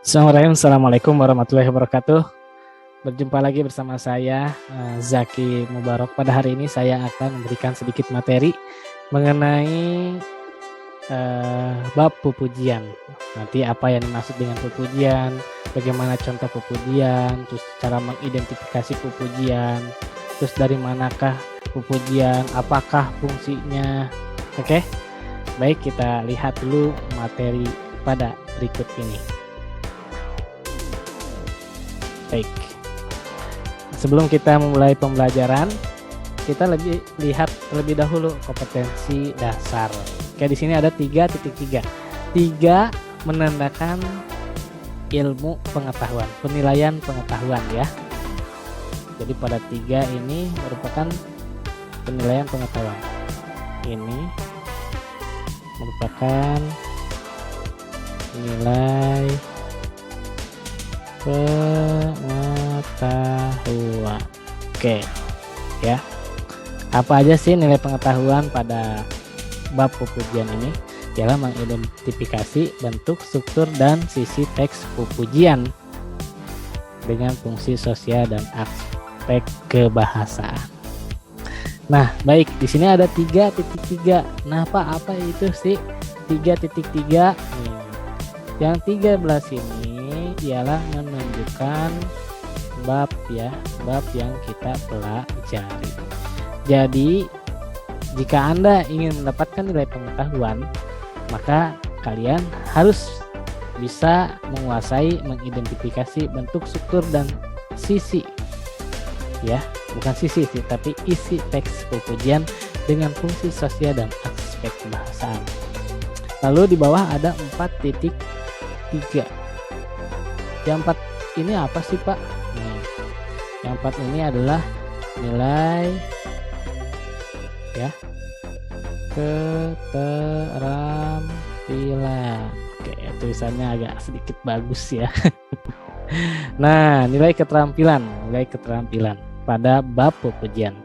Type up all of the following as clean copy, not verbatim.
Assalamualaikum warahmatullahi wabarakatuh. Berjumpa lagi bersama saya Zaki Mubarok. Pada hari ini saya akan memberikan sedikit materi mengenai bab pupujian. Nanti apa yang dimaksud dengan pupujian, bagaimana contoh pupujian, terus cara mengidentifikasi pupujian, terus dari manakah pupujian, apakah fungsinya. Oke, baik, kita lihat dulu materi pada berikut ini. Baik, sebelum kita memulai pembelajaran, kita lihat terlebih dahulu kompetensi dasar. Oke, di sini ada 3.3. 3 menandakan ilmu pengetahuan, penilaian pengetahuan ya. Jadi pada 3 ini merupakan penilaian pengetahuan. Ini merupakan nilai pengetahuan. Oke ya, apa aja sih nilai pengetahuan pada bab pupujian ini? Ialah mengidentifikasi bentuk, struktur, dan sisi teks pupujian dengan fungsi sosial dan aspek kebahasaan. Nah, baik, di sini ada 3.3. Nah, apa itu sih 3.3? Yang 13 ini ialah menunjukkan bab ya, bab yang kita pelajari. Jadi jika Anda ingin mendapatkan nilai pengetahuan, maka kalian harus bisa menguasai mengidentifikasi bentuk, struktur, dan sisi ya, bukan sisi sih, tapi isi teks pupujian dengan fungsi sosial dan aspek kebahasaan. Lalu di bawah ada 4.3. Yang 4 ini apa sih Pak? Yang 4 ini adalah nilai ya, keterampilan. Oke, tulisannya agak sedikit bagus ya. Nah, nilai keterampilan pada bab pupujian.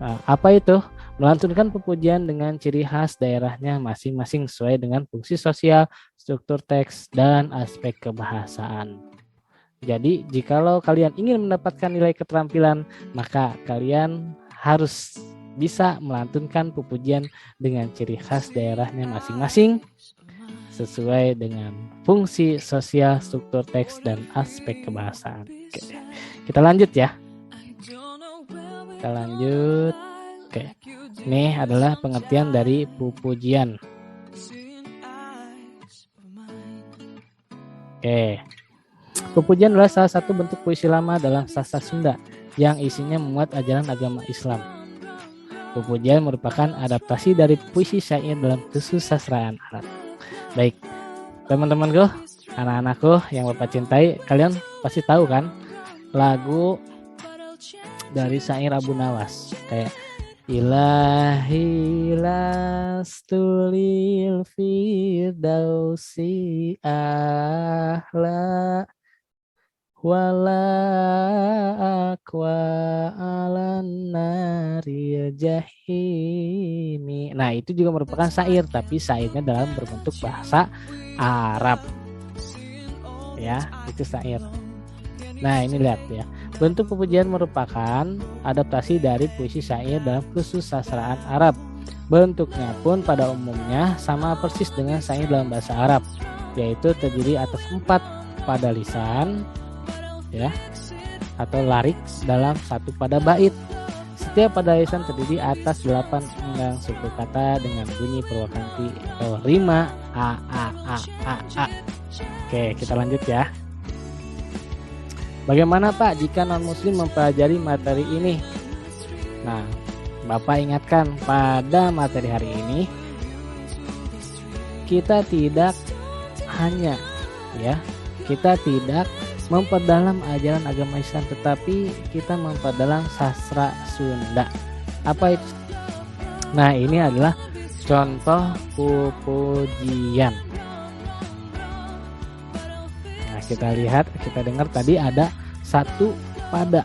Nah, apa itu? Melantunkan pupujian dengan ciri khas daerahnya masing-masing sesuai dengan fungsi sosial, struktur teks, dan aspek kebahasaan. Jadi, jikalau kalian ingin mendapatkan nilai keterampilan, maka kalian harus bisa melantunkan pupujian dengan ciri khas daerahnya masing-masing sesuai dengan fungsi sosial, struktur teks, dan aspek kebahasaan. Oke, kita lanjut ya. Kita lanjut. Oke. Ini adalah pengertian dari pupujian. Oke. Pupujian adalah salah satu bentuk puisi lama dalam sastra Sunda yang isinya memuat ajaran agama Islam. Pupujian merupakan adaptasi dari puisi syair dalam kesusastraan Arab. Baik, teman-temanku, anak-anakku yang Bapak cintai, kalian pasti tahu kan lagu dari syair Abu Nawas kayak Ilahi lastulil firdausi ahla wala akwa alan nari jahimi. Nah, itu juga merupakan syair, tapi syairnya dalam berbentuk bahasa Arab ya, itu syair. Nah, ini lihat ya, bentuk pupujian merupakan adaptasi dari puisi syair dalam kesusastraan Arab. Bentuknya pun pada umumnya sama persis dengan syair dalam bahasa Arab, yaitu terdiri atas 4 pada lisan ya, atau larik dalam 1 pada bait. Setiap pada lisan terdiri atas 8 enggang suku kata dengan bunyi purwakanti atau rima a a a a a. Oke, kita lanjut ya. Bagaimana Pak jika non-muslim mempelajari materi ini? Nah, Bapak ingatkan pada materi hari ini kita tidak hanya ya, kita tidak memperdalam ajaran agama Islam, tetapi kita memperdalam sastra Sunda. Apa itu? Nah, ini adalah contoh pupujian. Kita lihat, kita dengar tadi ada 1 pada.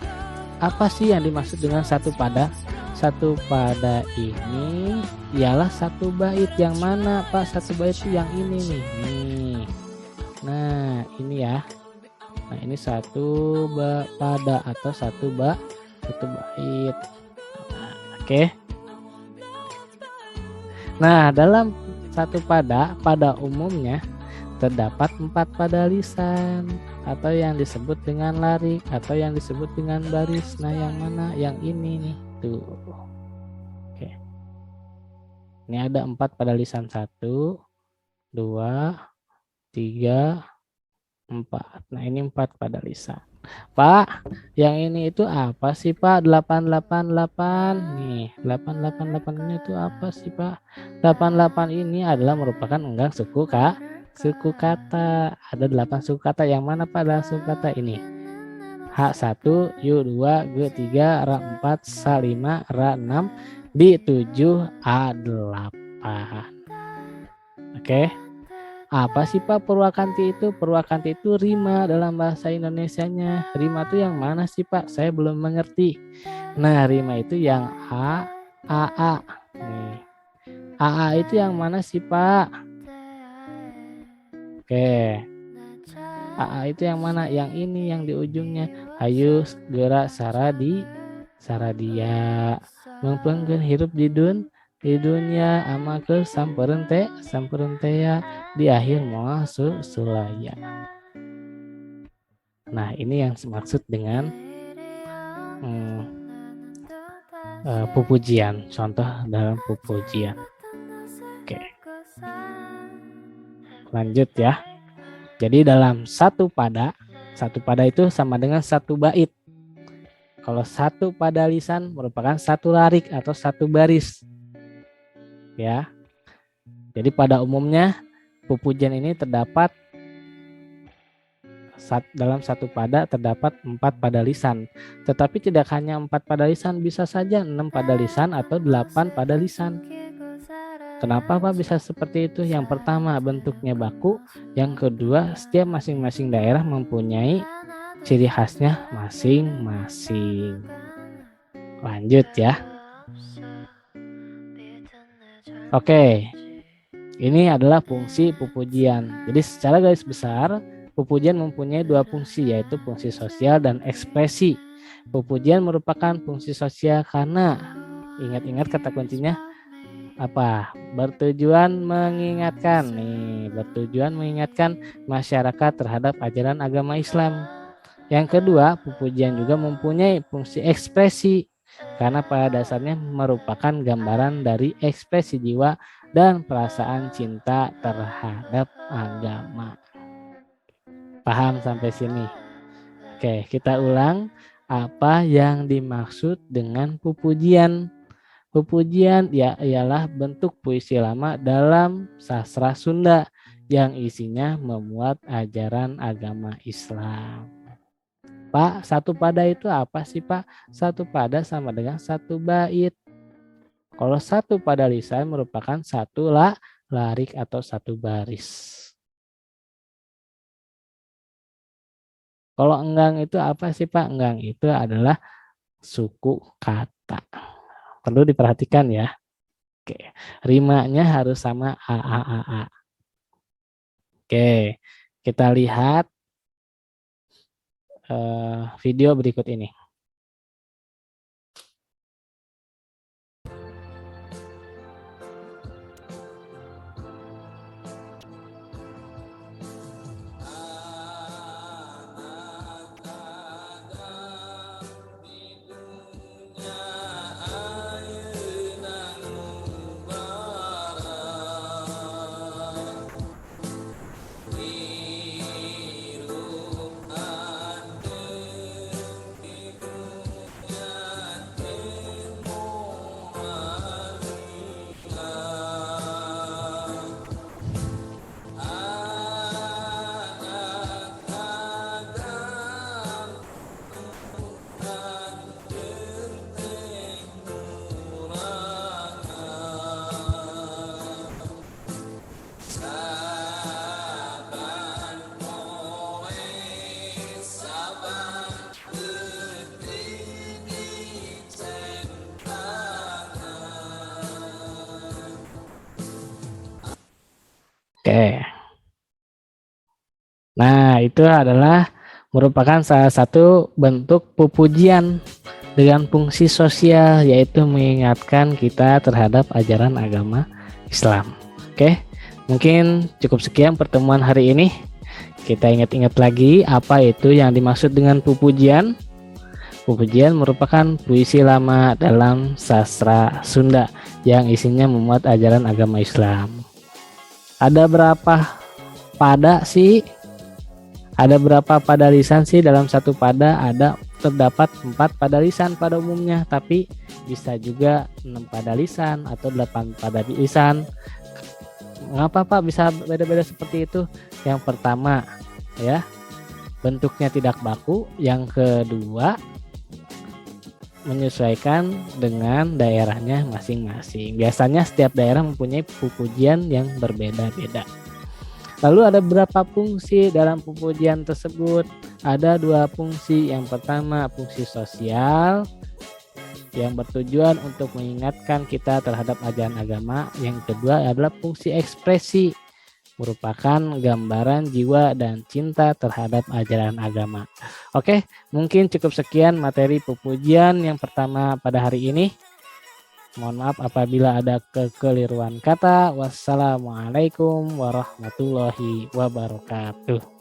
Apa sih yang dimaksud dengan 1 pada? 1 pada ini ialah 1 bait. Yang mana Pak 1 bait itu? Yang ini nih. Nah, Nah ini ya. Nah ini satu pada atau satu bait. Nah, oke. Nah dalam satu pada umumnya terdapat 4 pada lisan atau yang disebut dengan larik atau yang disebut dengan baris. Nah yang mana? Yang ini nih tuh. Oke. Ini ada 4 pada lisan, 1, 2, 3, 4. Nah ini 4 pada lisan. Pak, yang ini itu apa sih Pak? 888 nih. 888 ini itu apa sih Pak? 88 ini adalah merupakan enggang suku kata. Ada 8 suku kata. Yang mana Pak adalah suku kata ini? H1, U2, G3, R4, S5, R6, D7, A8. Oke. Apa sih Pak Purwakanti itu? Purwakanti itu rima dalam bahasa Indonesianya. Rima itu yang mana sih Pak? Saya belum mengerti. Nah, rima itu yang A, A. Nih. A itu yang mana sih Pak? Oke. A itu yang mana? Yang ini yang di ujungnya. Hayu gerak saradia. Mengpengkeun hirup di dunia amakeun sampereun ya di akhir moal sulaya. Nah ini yang dimaksud dengan pupujian, contoh dalam pupujian. Oke, lanjut ya. Jadi dalam satu pada itu sama dengan satu bait. Kalau satu pada lisan merupakan satu larik atau satu baris. Ya. Jadi pada umumnya pupujian ini terdapat dalam satu pada terdapat 4 pada lisan. Tetapi tidak hanya 4 pada lisan, bisa saja 6 pada lisan atau 8 pada lisan. Kenapa Pak bisa seperti itu? Yang pertama bentuknya baku, yang kedua setiap masing-masing daerah mempunyai ciri khasnya masing-masing. Lanjut ya. Oke, ini adalah fungsi pupujian. Jadi secara garis besar, pupujian mempunyai 2 fungsi, yaitu fungsi sosial dan ekspresi. Pupujian merupakan fungsi sosial karena, ingat-ingat kata kuncinya apa? Bertujuan mengingatkan. Bertujuan mengingatkan masyarakat terhadap ajaran agama Islam. Yang kedua, pupujian juga mempunyai fungsi ekspresi karena pada dasarnya merupakan gambaran dari ekspresi jiwa dan perasaan cinta terhadap agama. Paham sampai sini? Oke, kita ulang apa yang dimaksud dengan pupujian. Pupujian ialah bentuk puisi lama dalam sastra Sunda yang isinya memuat ajaran agama Islam. Pak, satu pada itu apa sih Pak? Satu pada sama dengan satu bait. Kalau satu pada lisan merupakan satu larik atau satu baris. Kalau enggang itu apa sih Pak? Enggang itu adalah suku kata. Perlu diperhatikan ya. Oke, rimanya harus sama a. Oke, kita lihat video berikut ini. Oke. Nah, itu adalah merupakan salah satu bentuk pupujian dengan fungsi sosial, yaitu mengingatkan kita terhadap ajaran agama Islam. Oke, mungkin cukup sekian pertemuan hari ini. Kita ingat-ingat lagi apa itu yang dimaksud dengan pupujian. Pupujian merupakan puisi lama dalam sastra Sunda yang isinya memuat ajaran agama Islam. Ada berapa pada sih? Ada berapa pada lisan sih? Dalam satu pada terdapat 4 pada lisan pada umumnya, tapi bisa juga 6 pada lisan atau 8 pada lisan. Mengapa Pak bisa beda-beda seperti itu? Yang pertama ya, bentuknya tidak baku. Yang kedua, menyesuaikan dengan daerahnya masing-masing. Biasanya setiap daerah mempunyai pupujian yang berbeda-beda. Lalu ada berapa fungsi dalam pupujian tersebut? Ada 2 fungsi. Yang pertama fungsi sosial yang bertujuan untuk mengingatkan kita terhadap ajaran agama. Yang kedua adalah fungsi ekspresi, merupakan gambaran jiwa dan cinta terhadap ajaran agama. Oke, mungkin cukup sekian materi pupujian yang pertama pada hari ini. Mohon maaf apabila ada kekeliruan kata. Wassalamualaikum warahmatullahi wabarakatuh.